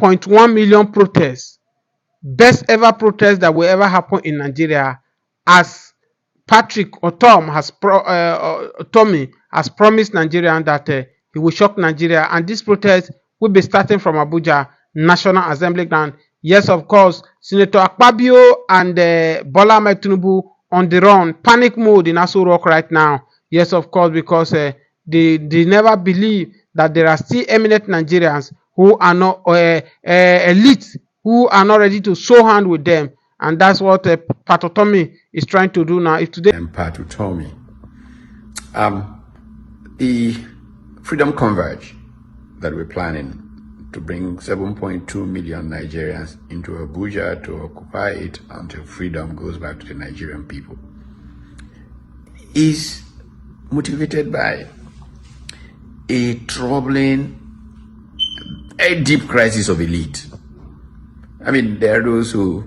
1.1 million protests, best ever protest that will ever happen in Nigeria, as Patrick or Utomi has promised Nigerians that he will shock Nigeria, and this protest will be starting from Abuja National Assembly ground. Yes, of course, Senator AKPABIO and Bola Ahmed TINUBU on the run, panic mode in Aso-Rock right now. Yes, of course, because they never believe that there are still eminent Nigerians who are not elite, who are not ready to show hand with them. And that's what Pat Utomi is trying to do now. If today Pat Utomi, the Freedom Converge that we're planning to bring 7.2 million Nigerians into Abuja to occupy it until freedom goes back to the Nigerian people is motivated by a troubling, a deep crisis of elite. I mean, there are those who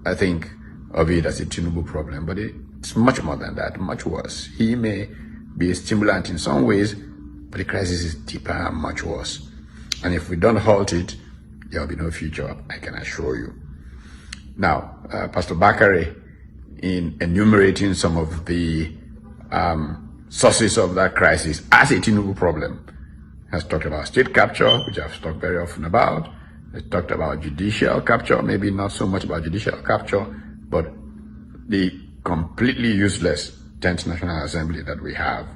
I think of it as a TINUBU problem, but it's much more than that, much worse. He may be a stimulant in some ways, but the crisis is deeper and much worse. And if we don't halt it, there will be no future, I can assure you. Now, Pastor Bakare, in enumerating some of the sources of that crisis as a TINUBU problem, has talked about state capture, which I've talked very often about. He talked about judicial capture, maybe not so much about judicial capture, but the completely useless 10th National Assembly that we have.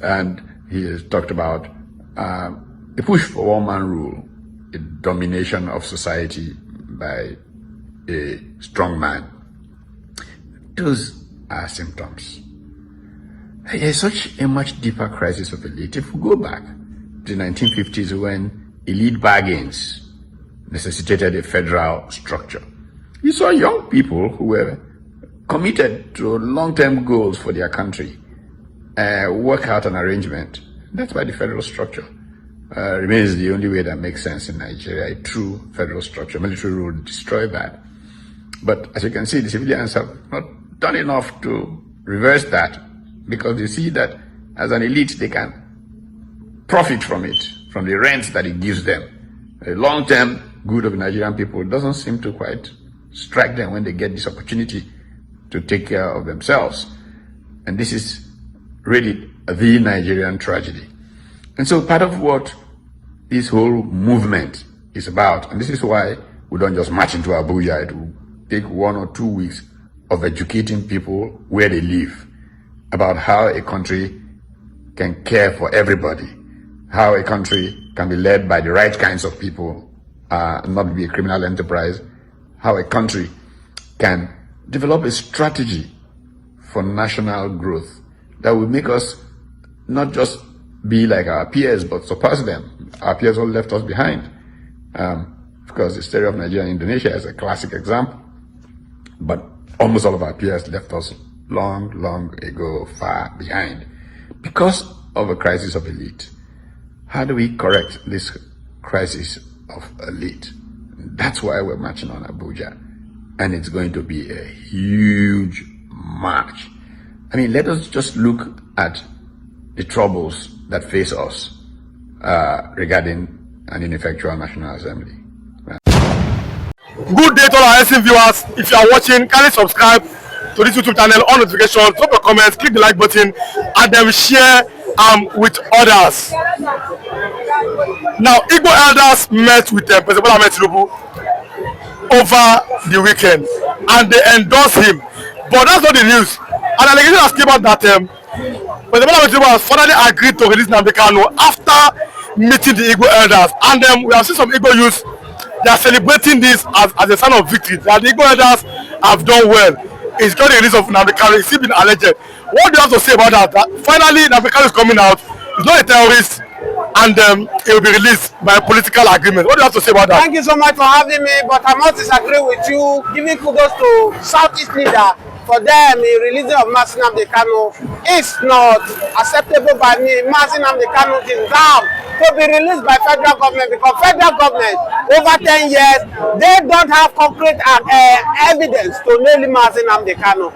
And he has talked about the push for one-man rule, the domination of society by a strong man. Those are symptoms. There's such a much deeper crisis of elite. If we go back to the 1950s when elite bargains necessitated a federal structure, you saw young people who were committed to long-term goals for their country work out an arrangement. That's why the federal structure remains the only way that makes sense in Nigeria, a true federal structure. Military rule would destroy that. But as you can see, the civilians have not done enough to reverse that, because they see that as an elite, they can profit from it, from the rent that it gives them. The long-term good of the Nigerian people doesn't seem to quite strike them when they get this opportunity to take care of themselves. And this is really the Nigerian tragedy. And so part of what this whole movement is about, and this is why we don't just march into Abuja, it will take 1 or 2 weeks of educating people where they live about how a country can care for everybody, how a country can be led by the right kinds of people, not be a criminal enterprise, how a country can develop a strategy for national growth that will make us not just be like our peers, but surpass them. Our peers all left us behind. Of course, the story of Nigeria and Indonesia is a classic example, but almost all of our peers left us long ago, far behind, because of a crisis of elite. How do we correct this crisis of elite? That's why we're marching on Abuja, and it's going to be a huge march. I mean, let us just look at the troubles that face us regarding an ineffectual National Assembly. Good day to all our SC viewers. If you are watching, kindly subscribe to this YouTube channel, on notifications, drop your comments, click the like button, and then share with others. Now, Igbo elders met with President Bola Ahmed TINUBU over the weekend, and they endorsed him. But that's not the news. An allegation has came out that President Bola Ahmed TINUBU has finally agreed to release Nnamdi Kanu after meeting the Igbo elders. And we have seen some Igbo youths, they are celebrating this as a sign of victory, that the Igbo elders have done well. It's got the release of Nnamdi Kanu. It's still been alleged. What do you have to say about that? That finally, Nnamdi Kanu is coming out. He's not a terrorist, and he will be released by political agreement. What do you have to say about that? Thank you so much for having me, but I must disagree with you. Giving kudos to Southeast leader, for them, the releasing of Nnamdi Kanu is not acceptable by me. Nnamdi Kanu is down to be released by federal government, because federal government over 10 years they don't have concrete evidence to nail Nnamdi Kanu.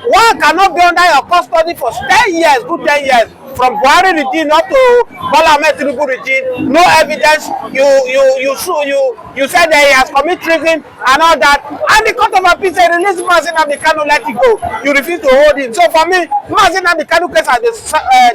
one cannot be under your custody for 10 years, good 10 years. From Buhari regime up to Bola Ahmed Tinubu regime, no evidence. You said that he has committed treason and all that, and the court of appeal said release Nnamdi Kanu, let it go. You refuse to hold him. So for me, Nnamdi Kanu case has been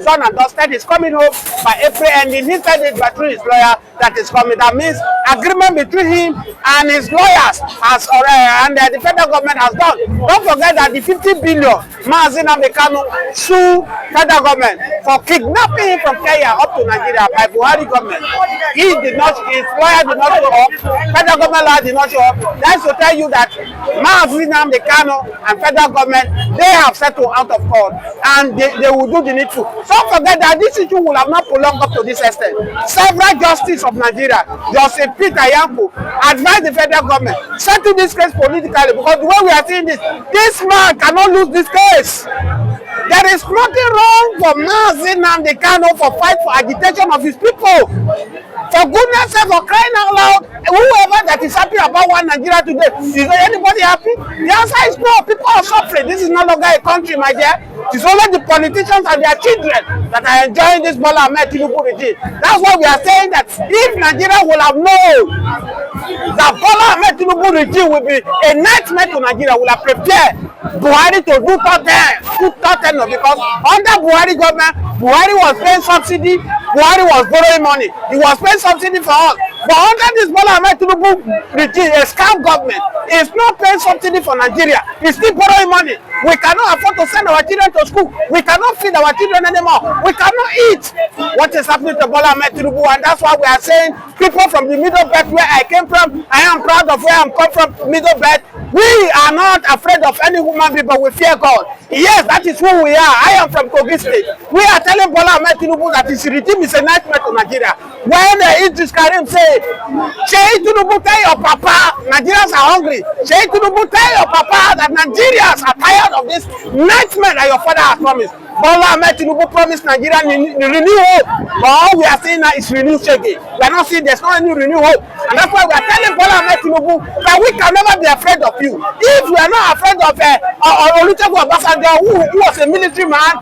done and dusted. He's coming home by April ending. He said it by through his lawyer that is coming. That means agreement between him and his lawyers has and the federal government has done. Don't forget that the 50 billion Nnamdi Kanu sue federal government for kidnapping him from Kenya up to Nigeria by Buhari government. He did not, his lawyer did not show up, federal government lawyer did not show up. That's to tell you that Nnamdi Kanu and federal government, they have settled out of court and they will do the needful. Don't forget that this issue will have not prolonged up to this extent. Several justices of Nigeria, Justice Peter Yanko, advised the federal government, settle this case politically, because the way we are seeing this man cannot lose this case. There is nothing wrong for Nnamdi Kanu for fight for agitation of his people. For goodness sake, for crying out loud, whoever that is happy about one Nigeria today, is anybody happy? The answer is no. People are suffering. This is no longer a country, my dear. It's only the politicians and their children that are enjoying this Bola Ahmed Tinubu regime. That's why we are saying that if Nigeria will have known that Bola Ahmed Tinubu regime will be a nightmare to Nigeria, will have prepared Buhari to do total because under Buhari government, Buhari was paying subsidy, Buhari was borrowing money. He was paying subsidy for us. But under this Bola Ahmed Tinubu regime, a scam government, is not paying subsidy for Nigeria. He's still borrowing money. We cannot afford to send our children to school. We cannot feed our children anymore. We cannot eat. What is happening to Bola Ahmed Tinubu? And that's why we are saying people from the middle belt where I came from, I am proud of where I'm come from, middle belt. We are not afraid of any human being, but we fear God. Yes, that is who we are. I am from Kogi State. We are telling Bola Ahmed Tinubu that his regime is a nightmare to Nigeria. When Idris Karim said, Sheikh Tinubu, tell your papa, Nigerians are hungry. Sheikh Tinubu, tell your papa that Nigerians are tired of this nightmare that your father has promised. Bola Ahmed Tinubu promised Nigeria renew hope. But all we are seeing now is renew shaking. We are not seeing there's no any renew hope. And that's why we are telling Bola Ahmed Tinubu that we can never be afraid of you. If we are not afraid of Olusegun Obasanjo, who was a military man,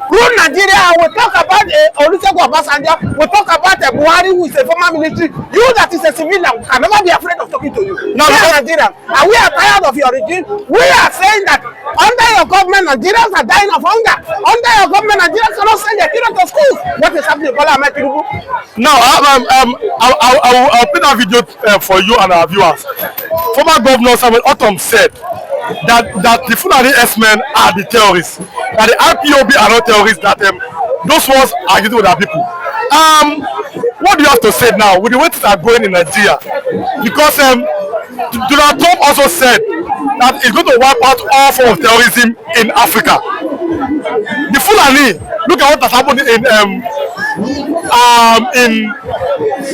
rule Nigeria, we talk about Olusegun Obasanjo, we talk about Buhari, who is a former military. You that is a civilian can never be afraid of talking to you. No, we are Nigerians, and we are tired of your regime. We are saying that under your government, Nigerians are dying of hunger. Under your government, Nigerians cannot send their children to school. What is happening, Bola Ahmed Tinubu? Now, I'll play that video for you and our viewers. Former Governor Samuel Utomi said that the Fulani S-men are the terrorists, that the AKPABIO are not terrorists, that those ones are getting with our people. What do you have to say now with the way things are going in Nigeria? Because Donald Trump also said that he's going to wipe out all forms of terrorism in Africa. The Fulani, look at what has happened in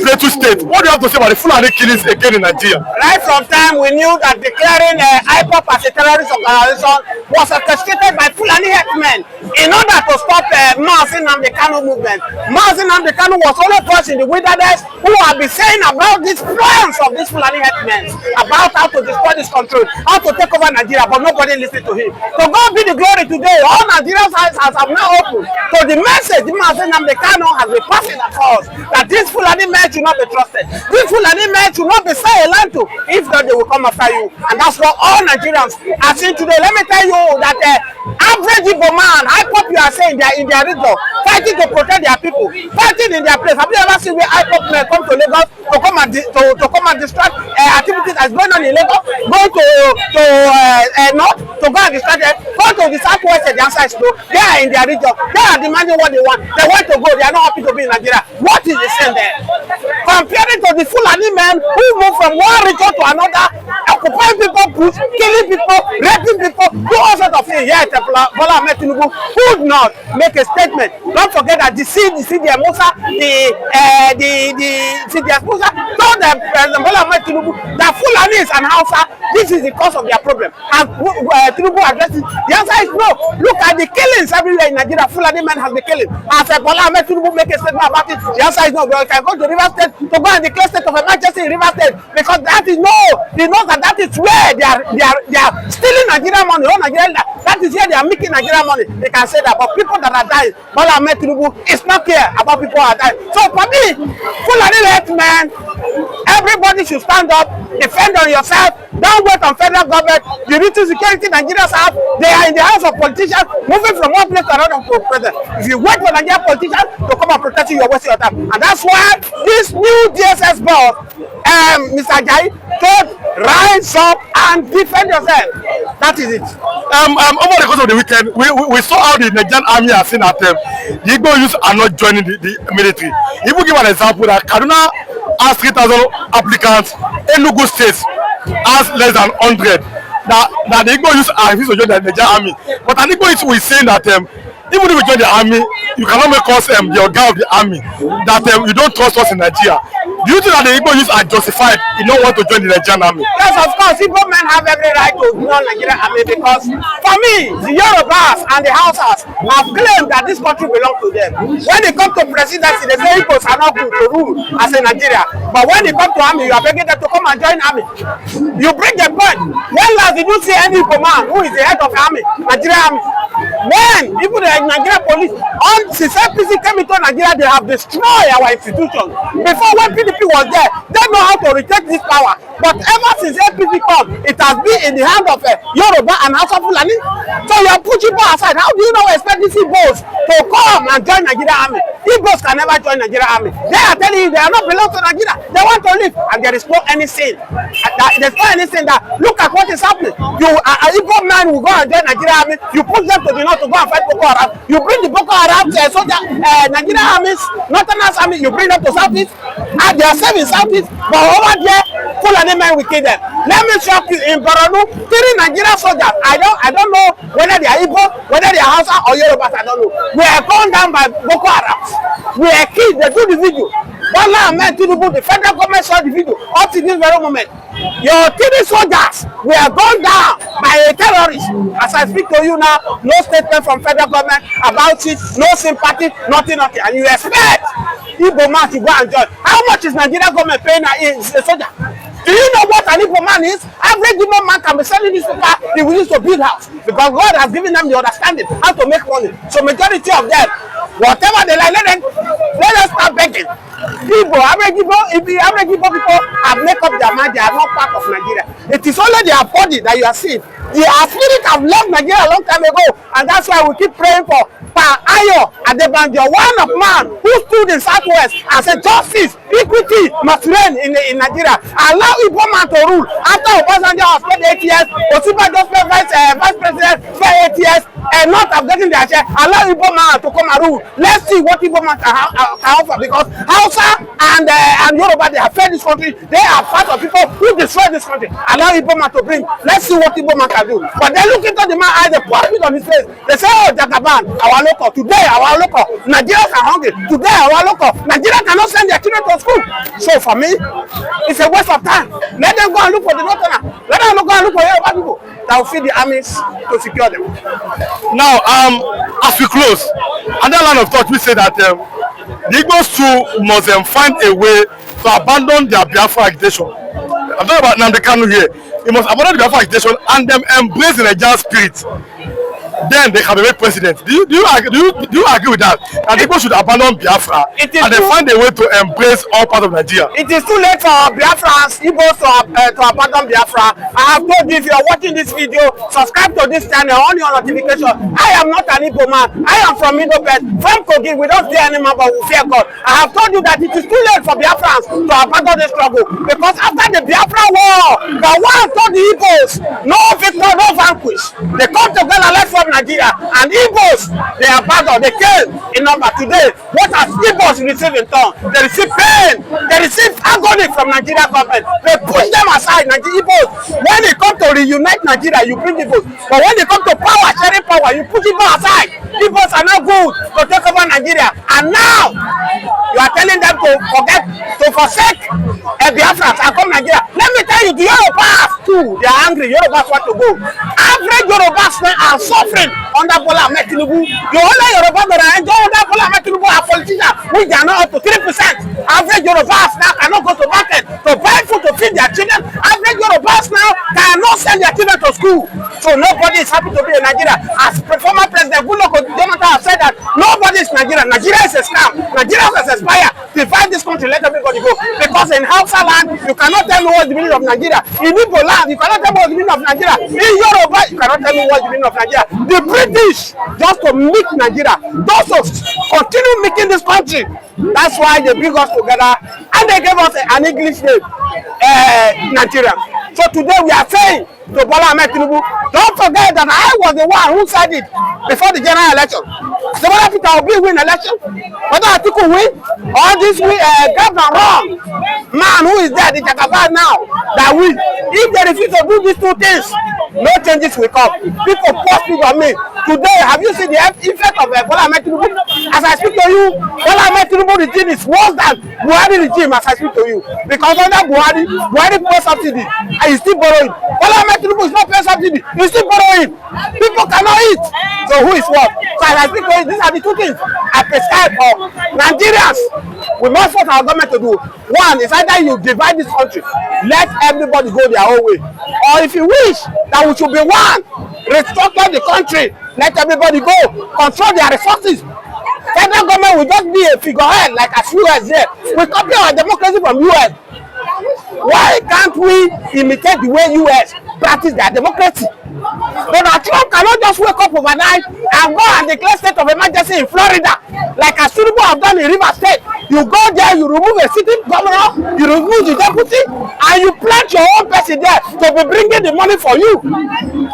Plateau State. What do you have to say about the Fulani killings again in Nigeria? Right from time we knew that declaring IPOB as a terrorist organization was orchestrated by Fulani herdsmen in order to stop Nnamdi Kanu movement. Nnamdi Kanu was only person in the wilderness who have been saying about these plans of these Fulani herdsmen, about how to destroy this country, how to take over Nigeria, but nobody listened to him. So God be the glory today. All Nigerians eyes have now opened. So the message Nnamdi Kanu has been passing across that these Fulani men should not be trusted. These Fulani men should not be silent to. If not, they will come after you. And that's what all Nigerians are saying today. Let me tell you that average Igbo man, IPOB are saying they are in their region, fighting to protect their people, fighting in their place. Have you ever seen where IPOB men come to Lagos to come and distract activities that's going on in Lagos? Go to north to go and distract them. Go to the southwest, the answer is no. They are in their region. They are demanding what they want. They want to go. They are not happy to be in Nigeria. What is the same there? Comparing to the Fulani men who move from one region to another, occupying people, killing people, raping people, do all sorts of things. Yet Bola Ahmed Tinubu could not make a statement. Don't forget that the CDS Musa, the CDS Musa told President Bola Ahmed Tinubu that Fulani is an Hausa this is the cause of their problem. And TINUBU addresses, the answer is no. Look at the killings everywhere in Nigeria. Fulani men have been killing. As Bola Ahmed Tinubu make a statement about it, the answer is no. But you can go to River State to go and declare state of emergency in River State, because that is no. They know that is where they are stealing Nigerian money. Oh, Nigerian, that is where they are making Nigerian money. They can say that, but people that are dying, Bola Ahmed Tinubu is not care about people who are dying. So for me, Fulani men, everybody should stand up, defend on yourself. Don't wait on federal government. The little security Nigerians have, they are in the hands of politicians, moving from one place to another to present. If you wait for Nigerian politicians to come and protect you, you're wasting your time. And that's why this new DSS boss, Mr. Ajayi, told rise up and defend yourself. That is it. Over the course of the weekend, we saw how the Nigerian army has seen that the Igbo youths are not joining the military. Even give an example that Kaduna has 3,000 applicants, Enugu State has less than 100. That the Igbo youths are refused to join the Nigerian army. But an Igbo youth will say that even if we join the army, you cannot make us the organ of the army. That you don't trust us in Nigeria. Do you think that the Igbo youths are justified in not want to join the Nigerian army? Yes, of course. Igbo men have every right to join Nigerian army, because for me, the Yorubas and the Hausas have claimed that this country belongs to them. When they come to presidency, they say Igbos are not good to rule as a Nigeria. But when they come to army, you are begging them to come and join army. You bring the point. When last did you see any Igbo man who is the head of the army, Nigerian army? When even the Nigerian police, since APC came into Nigeria, they have destroyed our institutions. Before, when PDP was there, they know how to retake this power. But ever since APC come, it has been in the hand of Yoruba and Aso-Villa. So you are pushing people aside. How do you now expect these Igbos to come and join Nigerian army? Igbos can never join Nigerian army. They are telling you they are not belong to Nigeria. They want to leave, and there is no anything. There's no anything that look at what is happening. You Igbo man will go and join Nigerian army. You push them to the north to go and fight Boko Haram. You bring the Boko Haram soldier, Nigerian armies, Northerners army. You bring them to Southeast, and they are saving Southeast. But over there, Fulani men will kill them. Let me shock you, in Borno, 3 Nigerian soldiers. I don't know whether they are Igbo, whether they are Hausa or Yorubas. I don't know. We are gone down by Boko Haram. We are killed. They do the video. Bola Ahmed Tinubu, the federal government saw the video up to this very moment. Your 3 soldiers were gone down by a terrorist. As I speak to you now, no statement from federal government about it, no sympathy, nothing. And you expect Igbo man to go and join. How much is Nigerian government paying a soldier? Do you know what an Igbo man is? Average Igbo man can be selling this paper, he will use to build house. Because God has given them the understanding how to make money. So majority of them, whatever they like, let them start begging. Igbo, average Igbo people have made up their mind, they are not part of Nigeria. It is only their body that you are seeing. Their spirit have left Nigeria a long time ago, and that's why we keep praying for Ayo Adebanjo, one of man who stood in Southwest and said justice, equity must reign in Nigeria. Allow Igbo man to rule. After Obasanjo has spent 8 years, Osiba just spent vice president for 8 years, and not have gotten their share. Allow Igbo man to come and rule. Let's see what Igbo man can offer, because Hausa and Yoruba, they have fed this country. They are part of people who destroy this country. Allow Igbo man to bring. Let's see what Igbo man can do. But they look into the man eyes, they pour it on his face. They say, oh, Jagaban, our local. Today, our local. Nigerians are hungry. Today, our local. Nigeria cannot send their children to school. So for me, it's a waste of time. Let them go and look for the Northerner. Let them go and look for Yoruba people that will feed the armies to secure them. Now, as we close, another line of thought, we say that the Igbos too must find a way to abandon their Biafra agitation. I'm talking about Nnamdi Kanu here. He must abandon the Biafra agitation and them embrace the Nigerian spirit. Then they can be made president. Do you agree with that? That people should abandon Biafra and then find a way to embrace all parts of Nigeria. It is too late for Biafrans, Igbos to abandon Biafra. I have told you, if you are watching this video, subscribe to this channel, on your notification. I am not an Igbo man. I am from Middlebelt, from Kogi. We don't fear any man, but we fear God. I have told you that it is too late for Biafrans to abandon the struggle, because after the Biafra war, the one told the Igbos, no victor, no vanquish. They come together, let's form Nigeria, and Igbos, they are abandoned. They came in number. Today, what has Igbos received in turn? They receive pain, they receive agony from Nigeria government. They push them aside. Nigeria Igbos, when they come to reunite Nigeria, you bring Igbos, but when they come to power, sharing power, you put Igbos aside. Igbos are not good to take over Nigeria, and now you are telling them to forsake Biafra and come Nigeria. Let me tell you, the Yorubas too, they are angry. Yorubas want to go. Average Yorubas now are suffering under Bola Ahmed Tinubu. The only Yorubas that are enjoying under Bola Ahmed Tinubu are politicians, which are not up to 3%. Average Yorubas now cannot go to market to buy food to feed their children. Average Yorubas now cannot send their children to school. So nobody is happy to be in Nigeria. As former President Goodluck Jonathan has said that nobody is Nigeria. Nigeria is a scam. Nigeria has expired. Divide this country, let everybody go. Because in Hausa land, you cannot tell me what's the meaning of Nigeria. In Igbo land, you cannot tell me what's the meaning of Nigeria. In Yoruba, you cannot tell me what's the meaning of Nigeria. The British, just to make Nigeria, just to continue making this country. That's why they bring us together and they gave us an English name, Nigeria. So today we are saying to Bola Ahmed Tinubu, don't forget that I was the one who said it before the general election. So whether Peter Obi win election, whether Atiku win, or this governor wrong man who is there, the Jagaban now, that win. If they refuse to do these two things, no changes will come. People post people on me. Today, have you seen the effect of Bola Ahmed Tinubu? As I speak to you, Bola Ahmed Tinubu regime is worse than Buhari regime as I speak to you. Because under Buhari pays subsidy and he's still borrowing. Bola Ahmed Tinubu is not paying subsidy, he's still borrowing. People cannot eat. So who is what? So as I speak to you, these are the two things I prescribe for Nigerians. We must what our government to do. One is either you divide this country, let everybody go their own way. Or if you wish that we should be one, restructure the country, let everybody go, control their resources. Federal government will just be a figurehead like as US here. We copy our democracy from US. Why can't we imitate the way US practice their democracy? Donald Trump cannot just wake up overnight and go and declare state of emergency in Florida, like as TINUBU have done in River State. You go there, you remove a sitting governor, you remove the deputy, and you plant your own person there to be bringing the money for you.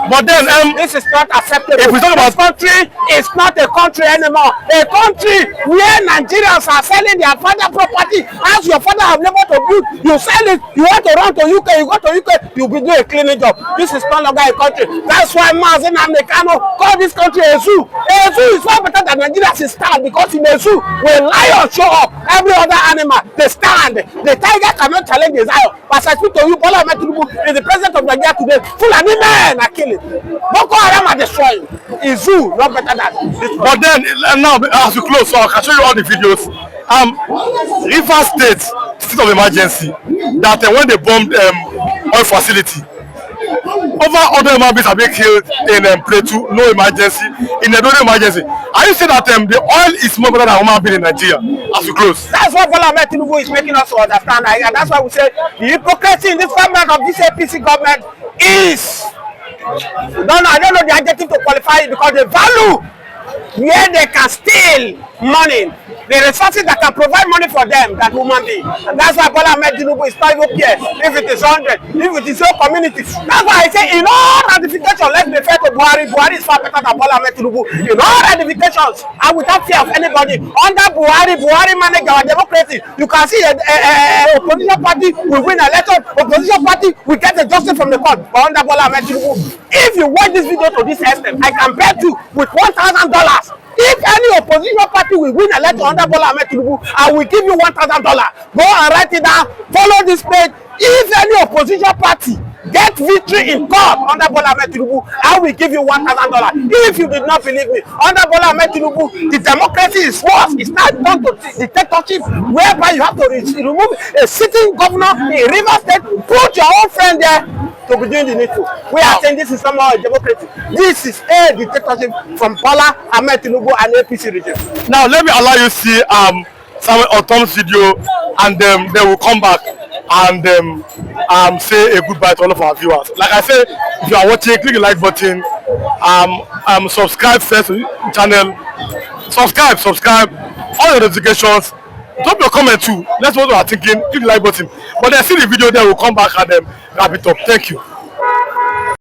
But then this is not acceptable. If we talk about this country, it's not a country anymore. A country where Nigerians are selling their father property. As your father have never to build, you sell it. You want to run to UK, you go to UK, you be doing a cleaning job. This is no longer a country. That's why Nnamdi Kanu call this country a zoo. A zoo is far better than Nigeria's stand, because in a zoo, when lion show up, every other animal they stand. The tiger cannot challenge the lion. As I speak to you, Bola Ahmed Tinubu is the president of Nigeria today. Fulani men are killing. Boko Haram are destroying. A zoo not better than this. But then now as we close, so I can show you all the videos. River State of emergency that when they bombed oil facility, over 100 human beings have been killed in Plateau, no emergency, in a no emergency. Are you saying that the oil is more better than human being in Nigeria as we close? That's what Bola Ahmed Tinubu is making us to understand, and that's why we say the hypocrisy in this government of this APC government is, I don't know the adjective to qualify it, because the value where they can steal money, the resources that can provide money for them, that human being. And that's why Bola Ahmed Tinubu is not even here. If it is 100, if it is whole community. That's why I say in all ratification, let's be fair to Buhari. Buhari is far better than Bola Ahmed Tinubu. In all ratifications, and without fear of anybody, under Buhari manage our democracy. You can see opposition party will win election, opposition party will get the justice from the court. But under Bola Ahmed Tinubu, if you watch this video to this extent, I can bet you with $1,000. If any opposition party will win election under Bola Ahmed Tinubu, I will give you $1,000. Go and write it down. Follow this page. If any opposition party get victory in court under Bola Ahmed Tinubu, I will give you $1,000. If you did not believe me, under Bola Ahmed Tinubu, the democracy is worse. It's not done to dictatorship, whereby you have to remove a sitting governor in River State, put your own friend there to be doing the needful. We are saying this is somehow a democracy. This is a dictatorship from Bola Ahmed Tinubu and APC regime. Now let me allow you to see Samuel Utomi's video, and they will come back and say a goodbye to all of our viewers. Like I said, if you are watching, click the like button, subscribe first to the channel, subscribe, all the notifications. Drop your comment too. Let's know what you are thinking. Click the like button. But then see the video, they will come back and wrap it up. Thank you.